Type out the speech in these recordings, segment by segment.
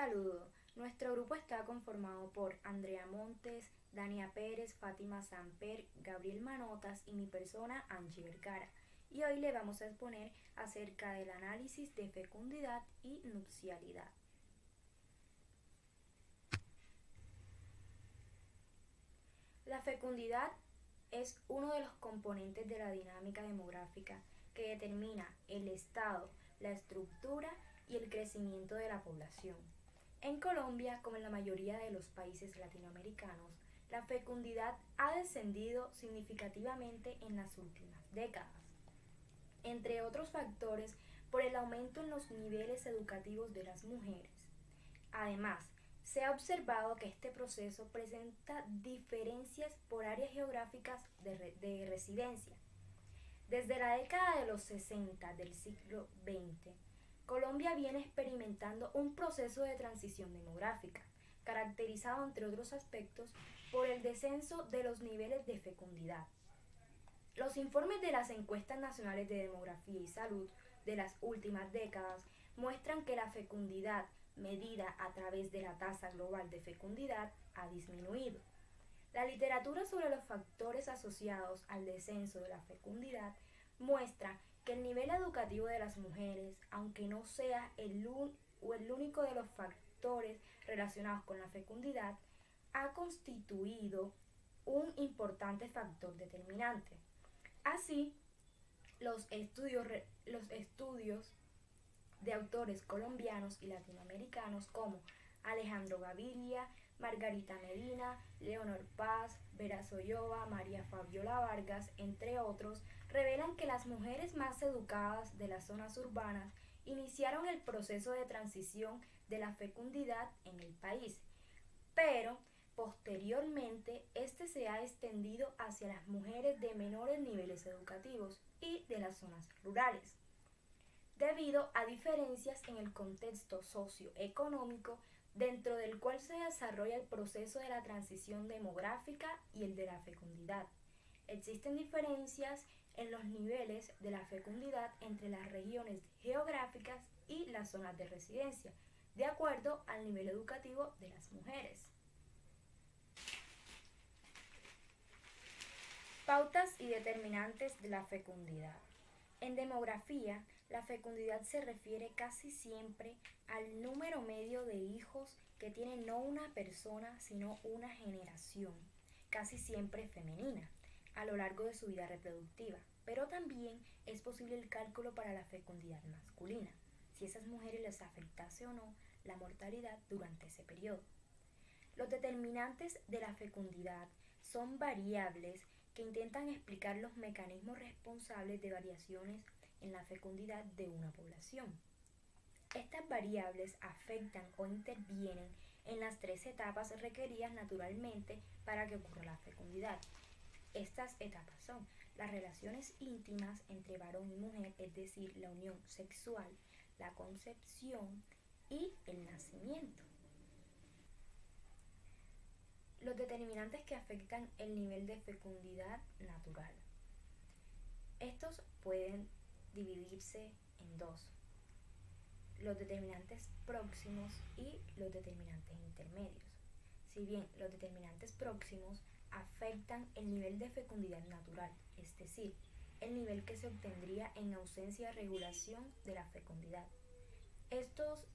Saludo. Nuestro grupo está conformado por Andrea Montes, Dania Pérez, Fátima Samper, Gabriel Manotas y mi persona Angie Vergara. Y hoy le vamos a exponer acerca del análisis de fecundidad y nupcialidad. La fecundidad es uno de los componentes de la dinámica demográfica que determina el estado, la estructura y el crecimiento de la población. En Colombia, como en la mayoría de los países latinoamericanos, la fecundidad ha descendido significativamente en las últimas décadas, entre otros factores por el aumento en los niveles educativos de las mujeres. Además, se ha observado que este proceso presenta diferencias por áreas geográficas de residencia. Desde la década de los 60 del siglo XX, Colombia viene experimentando un proceso de transición demográfica, caracterizado, entre otros aspectos, por el descenso de los niveles de fecundidad. Los informes de las encuestas nacionales de demografía y salud de las últimas décadas muestran que la fecundidad, medida a través de la tasa global de fecundidad, ha disminuido. La literatura sobre los factores asociados al descenso de la fecundidad muestra que el nivel educativo de las mujeres, aunque no sea el único de los factores relacionados con la fecundidad, ha constituido un importante factor determinante. Así, los estudios de autores colombianos y latinoamericanos como Alejandro Gaviria, Margarita Medina, Leonor Paz, Vera Soyova, María Fabiola Vargas, entre otros, revelan que las mujeres más educadas de las zonas urbanas iniciaron el proceso de transición de la fecundidad en el país, pero posteriormente este se ha extendido hacia las mujeres de menores niveles educativos y de las zonas rurales, debido a diferencias en el contexto socioeconómico dentro del cual se desarrolla el proceso de la transición demográfica y el de la fecundidad. Existen diferencias en los niveles de la fecundidad entre las regiones geográficas y las zonas de residencia, de acuerdo al nivel educativo de las mujeres. Pautas y determinantes de la fecundidad. En demografía, la fecundidad se refiere casi siempre al número medio de hijos que tiene no una persona, sino una generación, casi siempre femenina, a lo largo de su vida reproductiva. Pero también es posible el cálculo para la fecundidad masculina, si esas mujeres les afectase o no la mortalidad durante ese periodo. Los determinantes de la fecundidad son variables que intentan explicar los mecanismos responsables de variaciones en la fecundidad de una población. Estas variables afectan o intervienen en las tres etapas requeridas naturalmente para que ocurra la fecundidad. Estas etapas son las relaciones íntimas entre varón y mujer, es decir, la unión sexual, la concepción y el nacimiento. Los determinantes que afectan el nivel de fecundidad natural. Estos pueden dividirse en dos: los determinantes próximos y los determinantes intermedios. Si bien los determinantes próximos afectan el nivel de fecundidad natural, es decir, el nivel que se obtendría en ausencia de regulación de la fecundidad. Estos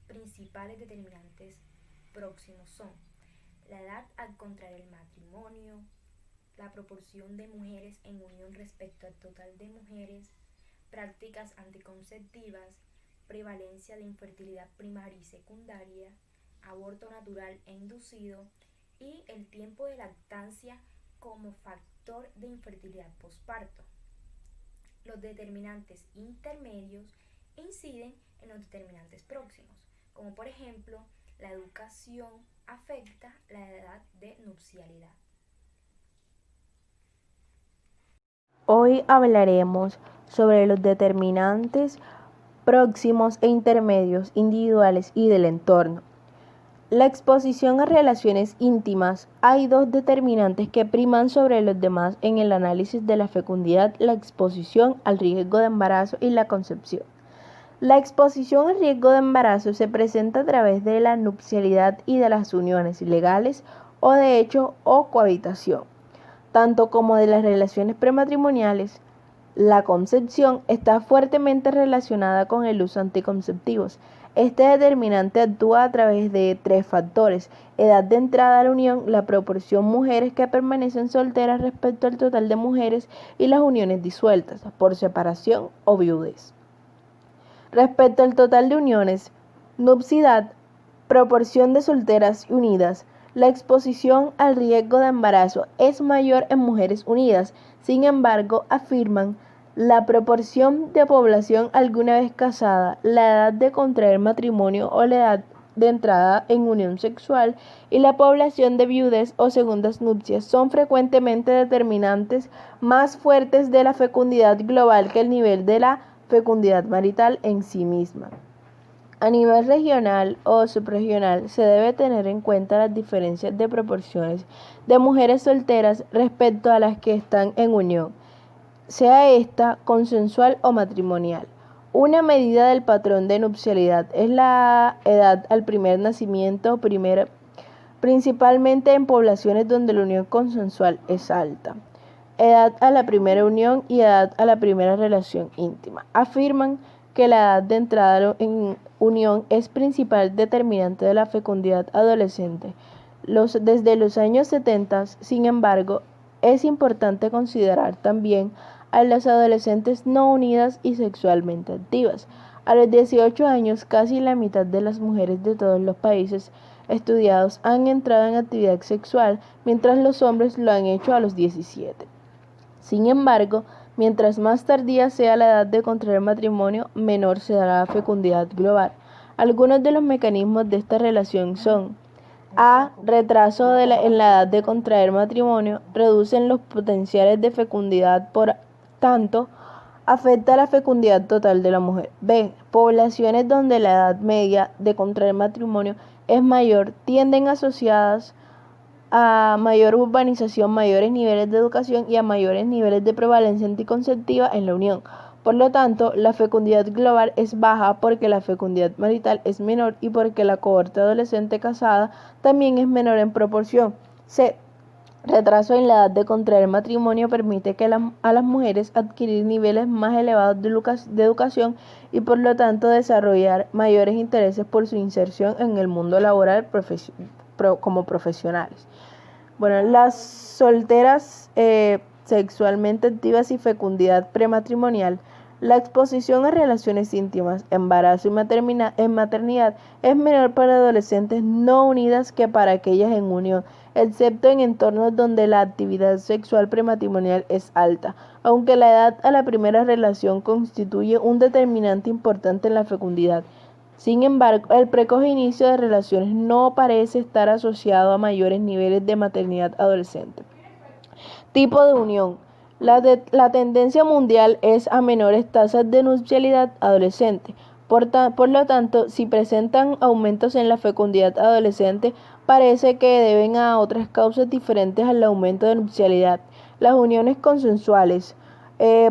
principales determinantes próximos son la edad al contraer el matrimonio, la proporción de mujeres en unión respecto al total de mujeres, prácticas anticonceptivas, prevalencia de infertilidad primaria y secundaria, aborto natural e inducido y el tiempo de lactancia como factor de infertilidad posparto. Los determinantes intermedios inciden en los determinantes próximos, como por ejemplo la educación afecta la edad de nupcialidad. Hoy hablaremos sobre los determinantes próximos e intermedios individuales y del entorno. La exposición a relaciones íntimas. Hay dos determinantes que priman sobre los demás en el análisis de la fecundidad: la exposición al riesgo de embarazo y la concepción. La exposición al riesgo de embarazo se presenta a través de la nupcialidad y de las uniones ilegales o de hecho o cohabitación, tanto como de las relaciones prematrimoniales. La concepción está fuertemente relacionada con el uso de anticonceptivos. Este determinante actúa a través de 3 factores: edad de entrada a la unión, la proporción mujeres que permanecen solteras respecto al total de mujeres y las uniones disueltas por separación o viudez. Respecto al total de uniones, nupciedad, proporción de solteras y unidas, la exposición al riesgo de embarazo es mayor en mujeres unidas. Sin embargo, afirman, la proporción de población alguna vez casada, la edad de contraer matrimonio o la edad de entrada en unión sexual y la población de viudez o segundas nupcias son frecuentemente determinantes más fuertes de la fecundidad global que el nivel de la fecundidad marital en sí misma. A nivel regional o subregional se debe tener en cuenta las diferencias de proporciones de mujeres solteras respecto a las que están en unión, sea esta consensual o matrimonial. Una medida del patrón de nupcialidad es la edad al primer nacimiento, principalmente en poblaciones donde la unión consensual es alta. Edad a la primera unión y edad a la primera relación íntima. Afirman que la edad de entrada en unión es principal determinante de la fecundidad adolescente. Desde los años 70, sin embargo, es importante considerar también a las adolescentes no unidas y sexualmente activas. A los 18 años, casi la mitad de las mujeres de todos los países estudiados han entrado en actividad sexual, mientras los hombres lo han hecho a los 17. Sin embargo, mientras más tardía sea la edad de contraer matrimonio, menor será la fecundidad global. Algunos de los mecanismos de esta relación son: A. Retraso en la edad de contraer matrimonio, reducen los potenciales de fecundidad, por tanto, afecta la fecundidad total de la mujer. B. Poblaciones donde la edad media de contraer matrimonio es mayor, tienden asociadas a mayor urbanización, mayores niveles de educación y a mayores niveles de prevalencia anticonceptiva en la unión. Por lo tanto, la fecundidad global es baja porque la fecundidad marital es menor y porque la cohorte adolescente casada también es menor en proporción. C. Retraso en la edad de contraer matrimonio permite a las mujeres adquirir niveles más elevados de educación y por lo tanto desarrollar mayores intereses por su inserción en el mundo laboral como profesionales. Bueno, las solteras sexualmente activas y fecundidad prematrimonial. La exposición a relaciones íntimas, embarazo y maternidad es menor para adolescentes no unidas que para aquellas en unión, excepto en entornos donde la actividad sexual prematrimonial es alta, aunque la edad a la primera relación constituye un determinante importante en la fecundidad. Sin embargo, el precoz inicio de relaciones no parece estar asociado a mayores niveles de maternidad adolescente. Tipo de unión. La tendencia mundial es a menores tasas de nupcialidad adolescente. Por lo tanto, si presentan aumentos en la fecundidad adolescente, parece que deben a otras causas diferentes al aumento de nupcialidad. Las uniones consensuales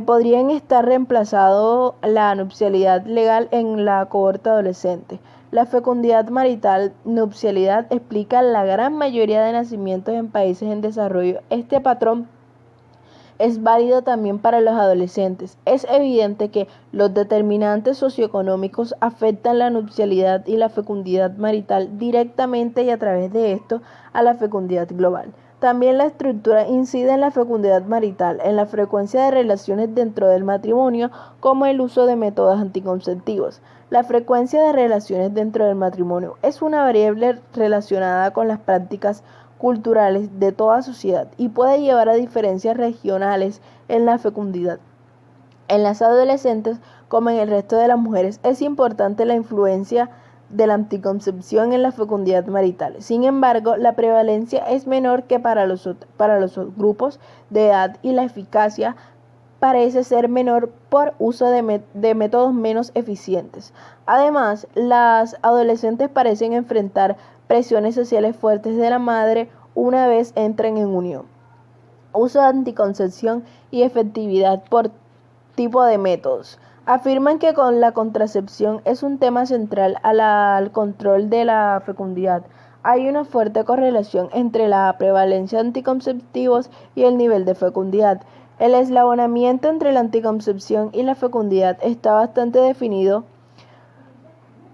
podrían estar reemplazando la nupcialidad legal en la cohorte adolescente. La fecundidad marital, nupcialidad, explica la gran mayoría de nacimientos en países en desarrollo. Este patrón es válido también para los adolescentes. Es evidente que los determinantes socioeconómicos afectan la nupcialidad y la fecundidad marital directamente y a través de esto a la fecundidad global. También la estructura incide en la fecundidad marital, en la frecuencia de relaciones dentro del matrimonio, como el uso de métodos anticonceptivos. La frecuencia de relaciones dentro del matrimonio es una variable relacionada con las prácticas culturales de toda sociedad y puede llevar a diferencias regionales en la fecundidad. En las adolescentes, como en el resto de las mujeres, es importante la influencia de la anticoncepción en la fecundidad marital. Sin embargo, la prevalencia es menor que para los grupos de edad y la eficacia parece ser menor por uso de métodos menos eficientes. Además, las adolescentes parecen enfrentar presiones sociales fuertes de la madre una vez entren en unión. Uso de anticoncepción y efectividad por tipo de métodos. Afirman que con la contracepción es un tema central al control de la fecundidad. Hay una fuerte correlación entre la prevalencia de anticonceptivos y el nivel de fecundidad. El eslabonamiento entre la anticoncepción y la fecundidad está bastante definido.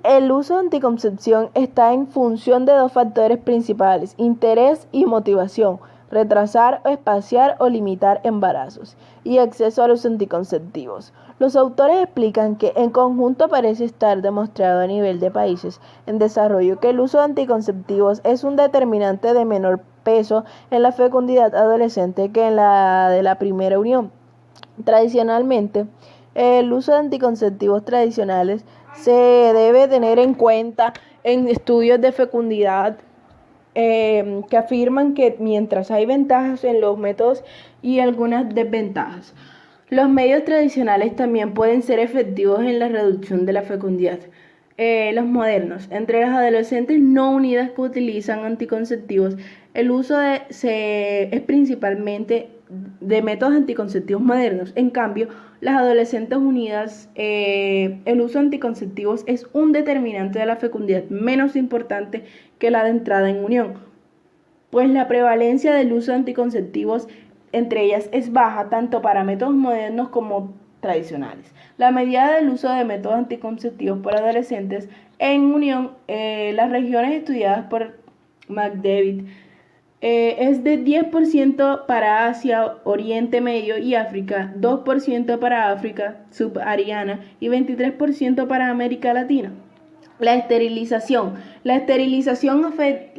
El uso de anticoncepción está en función de dos factores principales: interés y motivación, retrasar, espaciar o limitar embarazos, y acceso a los anticonceptivos. Los autores explican que en conjunto parece estar demostrado a nivel de países en desarrollo que el uso de anticonceptivos es un determinante de menor peso en la fecundidad adolescente que en la de la primera unión. Tradicionalmente, el uso de anticonceptivos tradicionales se debe tener en cuenta en estudios de fecundidad que afirman que mientras hay ventajas en los métodos y algunas desventajas, los medios tradicionales también pueden ser efectivos en la reducción de la fecundidad. Los modernos, entre las adolescentes no unidas que utilizan anticonceptivos, el uso es principalmente de métodos anticonceptivos modernos. En cambio, las adolescentes unidas, el uso de anticonceptivos es un determinante de la fecundidad menos importante que la de entrada en unión, pues la prevalencia del uso de anticonceptivos entre ellas es baja tanto para métodos modernos como tradicionales. La medida del uso de métodos anticonceptivos por adolescentes en unión, las regiones estudiadas por McDavid, es de 10% para Asia, Oriente Medio y África, 2% para África subsahariana y 23% para América Latina. La esterilización. La esterilización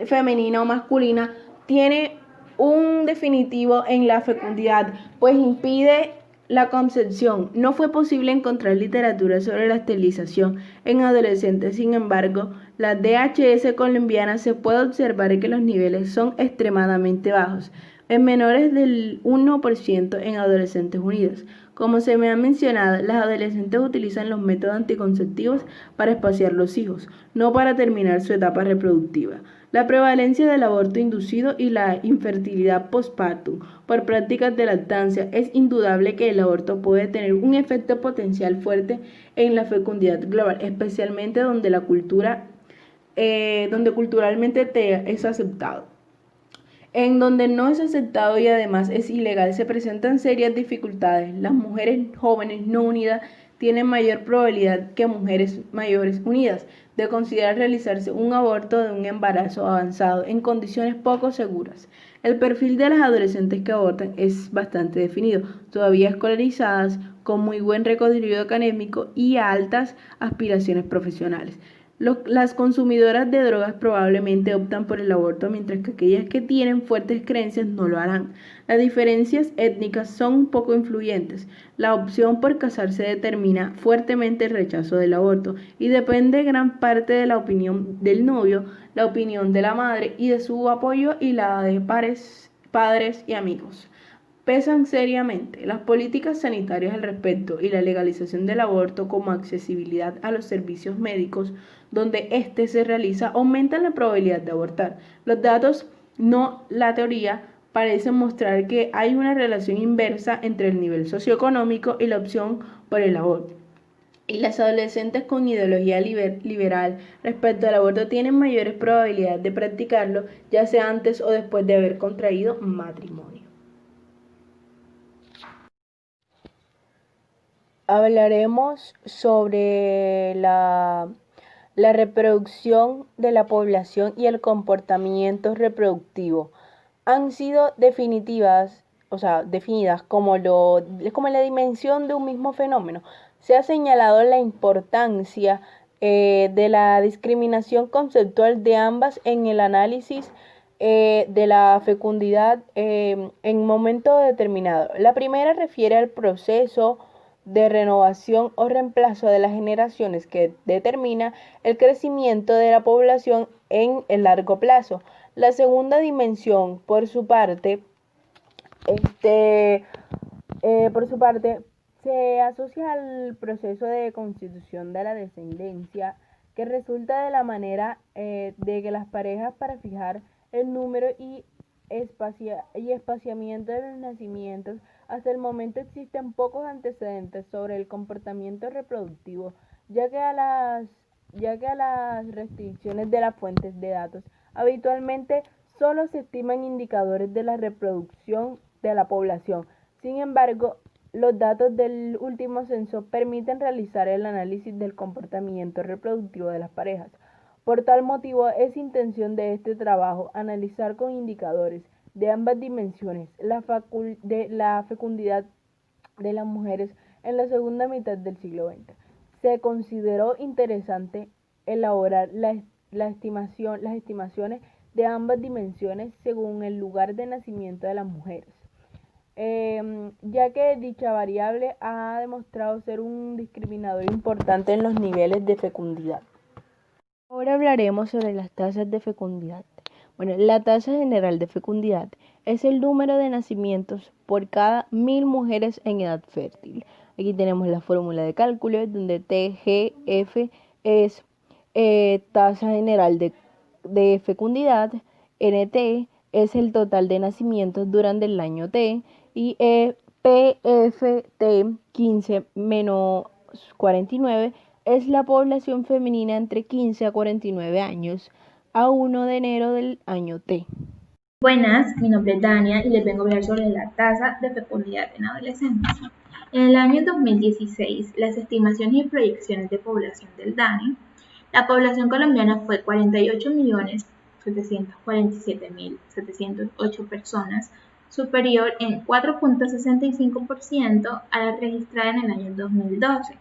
femenina o masculina tiene un definitivo en la fecundidad, pues impide la concepción. No fue posible encontrar literatura sobre la esterilización en adolescentes. Sin embargo, la DHS colombiana se puede observar que los niveles son extremadamente bajos, en menores del 1% en adolescentes unidos. Como se me ha mencionado, las adolescentes utilizan los métodos anticonceptivos para espaciar los hijos, no para terminar su etapa reproductiva. La prevalencia del aborto inducido y la infertilidad postpartum por prácticas de lactancia. Es indudable que el aborto puede tener un efecto potencial fuerte en la fecundidad global, especialmente donde donde culturalmente es aceptado. En donde no es aceptado y además es ilegal, se presentan serias dificultades. Las mujeres jóvenes no unidas tienen mayor probabilidad que mujeres mayores unidas de considerar realizarse un aborto de un embarazo avanzado en condiciones poco seguras. El perfil de las adolescentes que abortan es bastante definido, todavía escolarizadas, con muy buen recorrido académico y altas aspiraciones profesionales. Las consumidoras de drogas probablemente optan por el aborto, mientras que aquellas que tienen fuertes creencias no lo harán. Las diferencias étnicas son poco influyentes. La opción por casarse determina fuertemente el rechazo del aborto y depende gran parte de la opinión del novio, la opinión de la madre y de su apoyo y la de padres y amigos. Pesan seriamente las políticas sanitarias al respecto y la legalización del aborto como accesibilidad a los servicios médicos donde éste se realiza aumentan la probabilidad de abortar. Los datos, no la teoría, parecen mostrar que hay una relación inversa entre el nivel socioeconómico y la opción por el aborto. Y las adolescentes con ideología liberal respecto al aborto tienen mayores probabilidades de practicarlo, ya sea antes o después de haber contraído matrimonio. Hablaremos sobre la reproducción de la población y el comportamiento reproductivo. Han sido definidas como la dimensión de un mismo fenómeno. Se ha señalado la importancia de la discriminación conceptual de ambas en el análisis de la fecundidad en un momento determinado. La primera refiere al proceso de renovación o reemplazo de las generaciones que determina el crecimiento de la población en el largo plazo. La segunda dimensión, por su parte, se asocia al proceso de constitución de la descendencia que resulta de la manera de que las parejas para fijar el número y espaciamiento de los nacimientos Hasta el momento existen pocos antecedentes sobre el comportamiento reproductivo, ya que a las restricciones de las fuentes de datos habitualmente solo se estiman indicadores de la reproducción de la población. Sin embargo, los datos del último censo permiten realizar el análisis del comportamiento reproductivo de las parejas. Por tal motivo, es intención de este trabajo analizar con indicadores de ambas dimensiones la fecundidad de las mujeres en la segunda mitad del siglo XX. Se consideró interesante elaborar las estimaciones de ambas dimensiones según el lugar de nacimiento de las mujeres, ya que dicha variable ha demostrado ser un discriminador importante en los niveles de fecundidad. Ahora hablaremos sobre las tasas de fecundidad. Bueno, la tasa general de fecundidad es el número de nacimientos por cada 1000 mujeres en edad fértil. Aquí tenemos la fórmula de cálculo donde TGF es tasa general de fecundidad, NT es el total de nacimientos durante el año T y PFT 15 menos 49 es la población femenina entre 15 a 49 años a 1 de enero del año T. Buenas, mi nombre es Dania y les vengo a hablar sobre la tasa de fecundidad en adolescentes. En el año 2016, las estimaciones y proyecciones de población del DANE, la población colombiana fue 48.747.708 personas, superior en 4.65% a la registrada en el año 2012.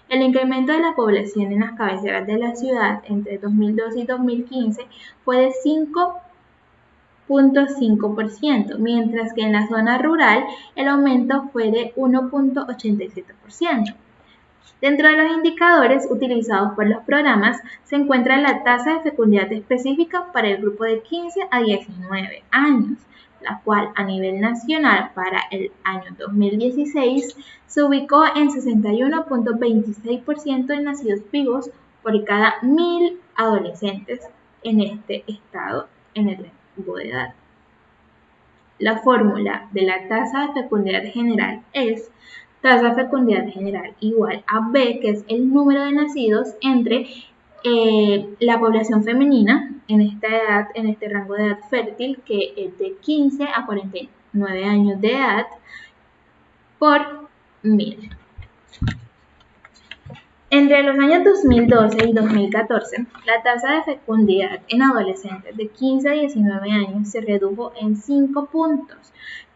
El incremento de la población en las cabeceras de la ciudad entre 2012 y 2015 fue de 5.5%, mientras que en la zona rural el aumento fue de 1.87%. Dentro de los indicadores utilizados por los programas se encuentra la tasa de fecundidad específica para el grupo de 15 a 19 años, la cual a nivel nacional para el año 2016 se ubicó en 61.26% de nacidos vivos por cada 1000 adolescentes en este estado en el rango de edad. La fórmula de la tasa de fecundidad general es tasa de fecundidad general igual a B, que es el número de nacidos entre la población femenina en esta edad, en este rango de edad fértil, que es de 15 a 49 años de edad, por 1000. Entre los años 2012 y 2014, la tasa de fecundidad en adolescentes de 15 a 19 años se redujo en 5 puntos,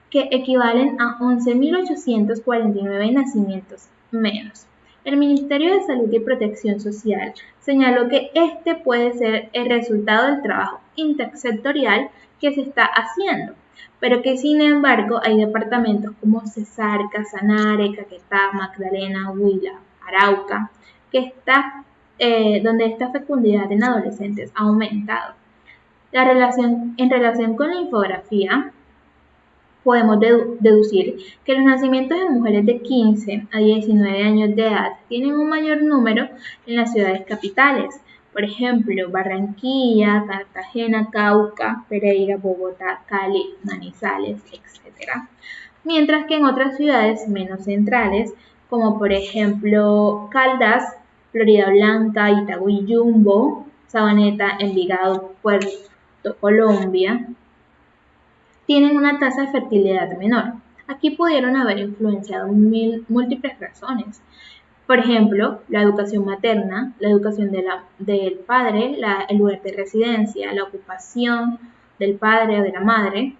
que equivalen a 11.849 nacimientos menos. El Ministerio de Salud y Protección Social señaló que este puede ser el resultado del trabajo intersectorial que se está haciendo, pero que sin embargo hay departamentos como Cesar, Casanare, Caquetá, Magdalena, Huila, Arauca, donde esta fecundidad en adolescentes ha aumentado. En relación con la infografía, podemos deducir que los nacimientos de mujeres de 15 a 19 años de edad tienen un mayor número en las ciudades capitales, por ejemplo, Barranquilla, Cartagena, Cauca, Pereira, Bogotá, Cali, Manizales, etc. Mientras que en otras ciudades menos centrales, como por ejemplo Caldas, Florida Blanca, Itagüí, Jumbo, Sabaneta, Envigado, Puerto Colombia, tienen una tasa de fertilidad menor. Aquí pudieron haber influenciado múltiples razones. Por ejemplo, la educación materna, la educación del padre, el lugar de residencia, la ocupación del padre o de la madre,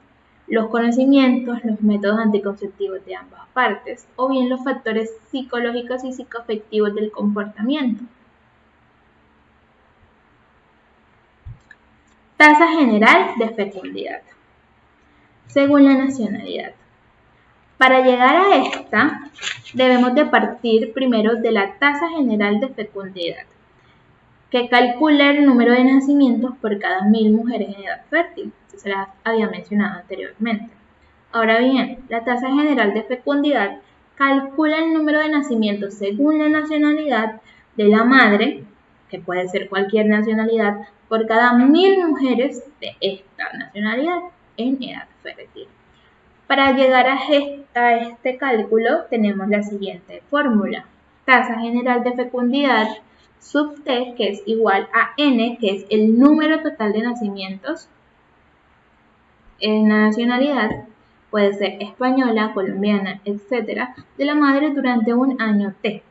los conocimientos, los métodos anticonceptivos de ambas partes, o bien los factores psicológicos y psicoafectivos del comportamiento. Tasa general de fecundidad. Según la nacionalidad. Para llegar a esta, debemos de partir primero de la tasa general de fecundidad, que calcula el número de nacimientos por cada 1000 mujeres en edad fértil. Se las había mencionado anteriormente. Ahora bien, la tasa general de fecundidad calcula el número de nacimientos según la nacionalidad de la madre, que puede ser cualquier nacionalidad, por cada 1000 mujeres de esta nacionalidad en edad fértil. Para llegar a este cálculo tenemos la siguiente fórmula. Tasa general de fecundidad sub T, que es igual a N, que es el número total de nacimientos en la nacionalidad, puede ser española, colombiana, etcétera, de la madre durante un año T,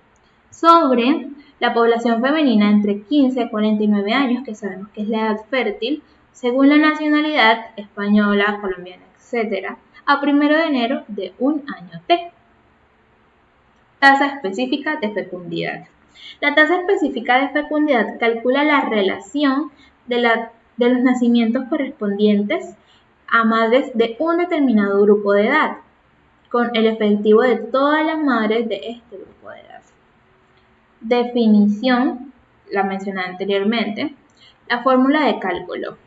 sobre la población femenina entre 15 y 49 años, que sabemos que es la edad fértil, según la nacionalidad española, colombiana, etcétera, a 1 de enero de un año T. Tasa específica de fecundidad. La tasa específica de fecundidad calcula la relación de los nacimientos correspondientes a madres de un determinado grupo de edad, con el efectivo de todas las madres de este grupo de edad. Definición, la mencioné anteriormente. La fórmula de cálculo.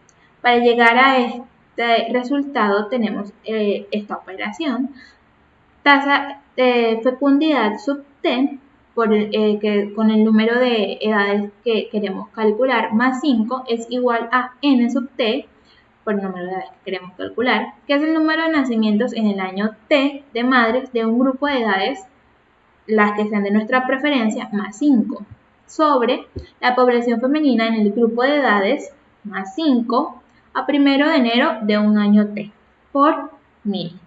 Para llegar a este resultado tenemos esta operación. Tasa de fecundidad sub T con el número de edades que queremos calcular más 5 es igual a N sub T por el número de edades que queremos calcular, que es el número de nacimientos en el año T de madres de un grupo de edades, las que sean de nuestra preferencia, más 5, sobre la población femenina en el grupo de edades, más 5, a 1 de enero de un año T, por 1000.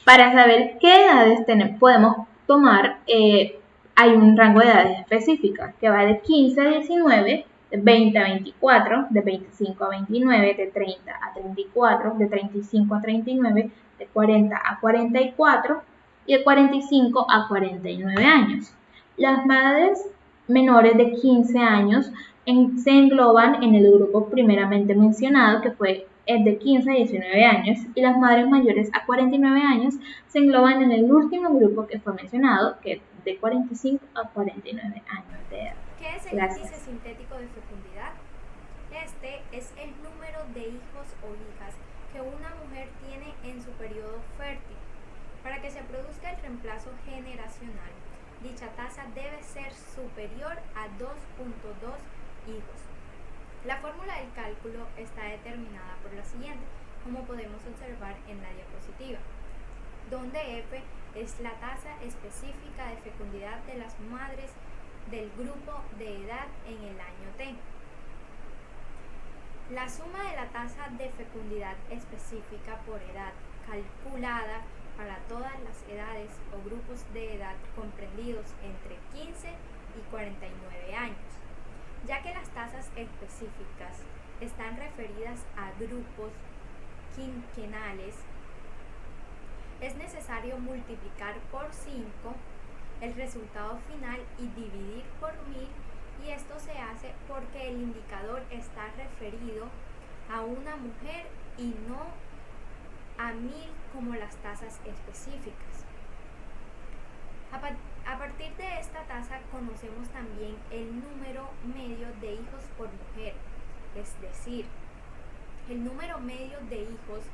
Para saber qué edades podemos tomar, hay un rango de edades específicas, que va de 15 a 19, de 20 a 24, de 25 a 29, de 30 a 34, de 35 a 39, de 40 a 44 y de 45 a 49 años. Las madres menores de 15 años se engloban en el grupo primeramente mencionado, que fue el de 15 a 19 años, y las madres mayores a 49 años se engloban en el último grupo que fue mencionado, que es de 45 a 49 años de edad. ¿Qué es el índice sintético de fecundidad? Este es el número de hijos o hijas que una mujer tiene en su periodo fértil. Para que se produzca el reemplazo generacional, dicha tasa debe ser superior a 2.2 hijos. La fórmula del cálculo está determinada por la siguiente, como podemos observar en la diapositiva, donde F es la tasa específica de fecundidad de las madres del grupo de edad en el año T. La suma de la tasa de fecundidad específica por edad calculada para todas las edades o grupos de edad comprendidos entre 15 y 49 años, ya que las tasas específicas están referidas a grupos quinquenales, es necesario multiplicar por 5 el resultado final y dividir por 1000, y esto se hace porque el indicador está referido a una mujer y no a 1000 como las tasas específicas. A partir de esta tasa conocemos también el número medio de hijos por mujer, es decir, el número medio de hijos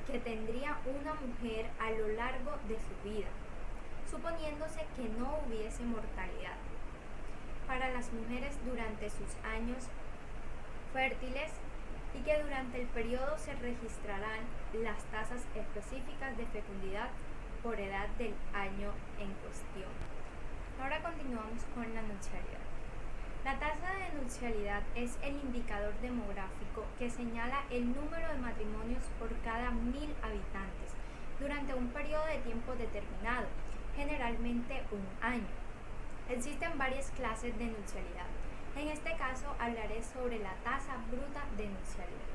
que tendría una mujer a lo largo de su vida, suponiéndose que no hubiese mortalidad. Para las mujeres durante sus años fértiles y que durante el periodo se registrarán las tasas específicas de fecundidad por edad del año en cuestión. Ahora continuamos con la nupcialidad. La tasa de nupcialidad es el indicador demográfico que señala el número de matrimonios por cada 1000 habitantes durante un periodo de tiempo determinado, generalmente un año. Existen varias clases de nupcialidad. En este caso hablaré sobre la tasa bruta de nupcialidad.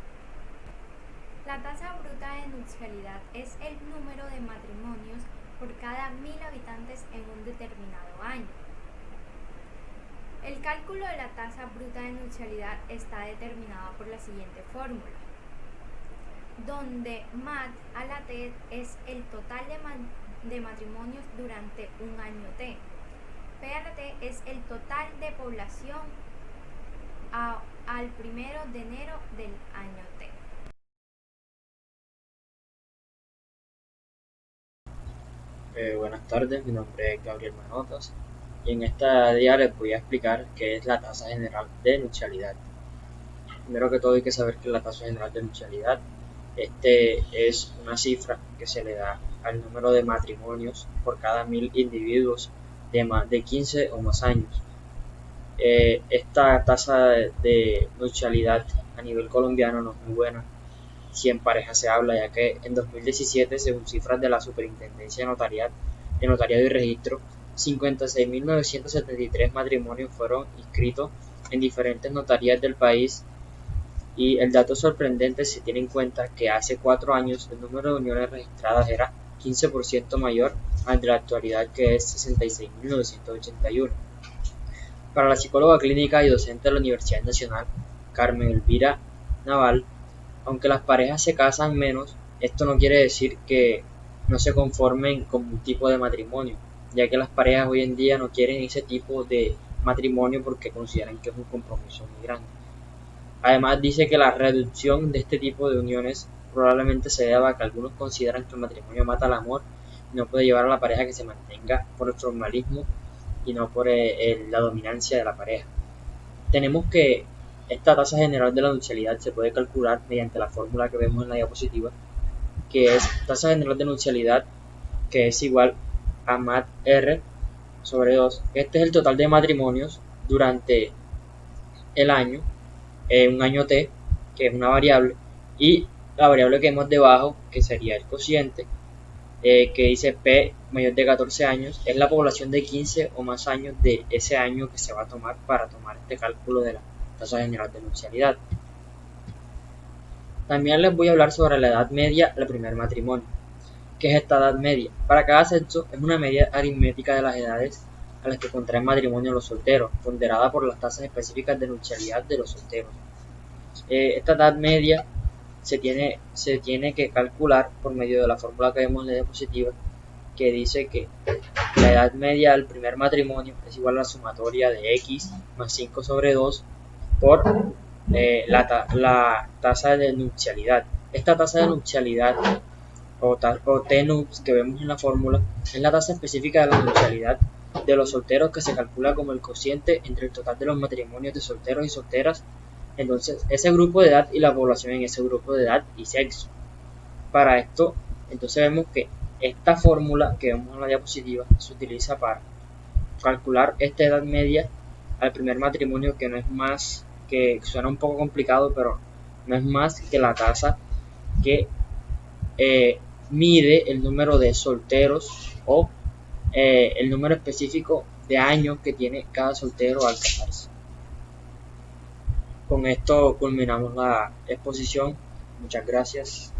La tasa bruta de nupcialidad es el número de matrimonios por cada 1000 habitantes en un determinado año. El cálculo de la tasa bruta de nupcialidad está determinado por la siguiente fórmula, donde MAT a la T es el total de matrimonios durante un año T. PRT es el total de población al 1 de enero del año T. Buenas tardes, mi nombre es Gabriel Manotas y en esta día les voy a explicar qué es la tasa general de nupcialidad. Primero que todo hay que saber que la tasa general de nupcialidad Este es una cifra que se le da al número de matrimonios por cada 1000 individuos de más de 15 o más años. Esta tasa de nupcialidad a nivel colombiano no es muy buena si en pareja se habla, ya que en 2017, según cifras de la Superintendencia de Notariado y Registro, 56.973 matrimonios fueron inscritos en diferentes notarías del país, y el dato sorprendente si tiene en cuenta que hace 4 años el número de uniones registradas era 15% mayor al de la actualidad, que es 66.981. Para la psicóloga clínica y docente de la Universidad Nacional, Carmen Elvira Naval, aunque las parejas se casan menos, esto no quiere decir que no se conformen con un tipo de matrimonio, ya que las parejas hoy en día no quieren ese tipo de matrimonio porque consideran que es un compromiso muy grande. Además, dice que la reducción de este tipo de uniones probablemente se deba a que algunos consideran que el matrimonio mata el amor y no puede llevar a la pareja que se mantenga por el formalismo y no por la dominancia de la pareja. Tenemos que esta tasa general de la nupcialidad se puede calcular mediante la fórmula que vemos en la diapositiva, que es tasa general de nupcialidad, que es igual a MAT R sobre 2. Este es el total de matrimonios durante el año, un año T, que es una variable, y la variable que vemos debajo, que sería el cociente, que dice P mayor de 14 años, es la población de 15 o más años de ese año que se va a tomar para tomar este cálculo de la tasa general de nupcialidad. También les voy a hablar sobre la edad media del primer matrimonio. ¿Qué es esta edad media? Para cada sexo es una medida aritmética de las edades a las que contraen matrimonio los solteros, ponderada por las tasas específicas de nupcialidad de los solteros. Esta edad media se tiene que calcular por medio de la fórmula que vemos en la diapositiva, que dice que la edad media del primer matrimonio es igual a la sumatoria de x más 5 sobre 2 por la tasa de nupcialidad. Esta tasa de nupcialidad o T-nups que vemos en la fórmula es la tasa específica de la nupcialidad de los solteros, que se calcula como el cociente entre el total de los matrimonios de solteros y solteras. Entonces, ese grupo de edad y la población en ese grupo de edad y sexo. Para esto, entonces vemos que esta fórmula que vemos en la diapositiva se utiliza para calcular esta edad media al primer matrimonio, que no es más, que suena un poco complicado, pero no es más que la tasa que mide el número de solteros o el número específico de años que tiene cada soltero al casarse. Con esto culminamos la exposición. Muchas gracias.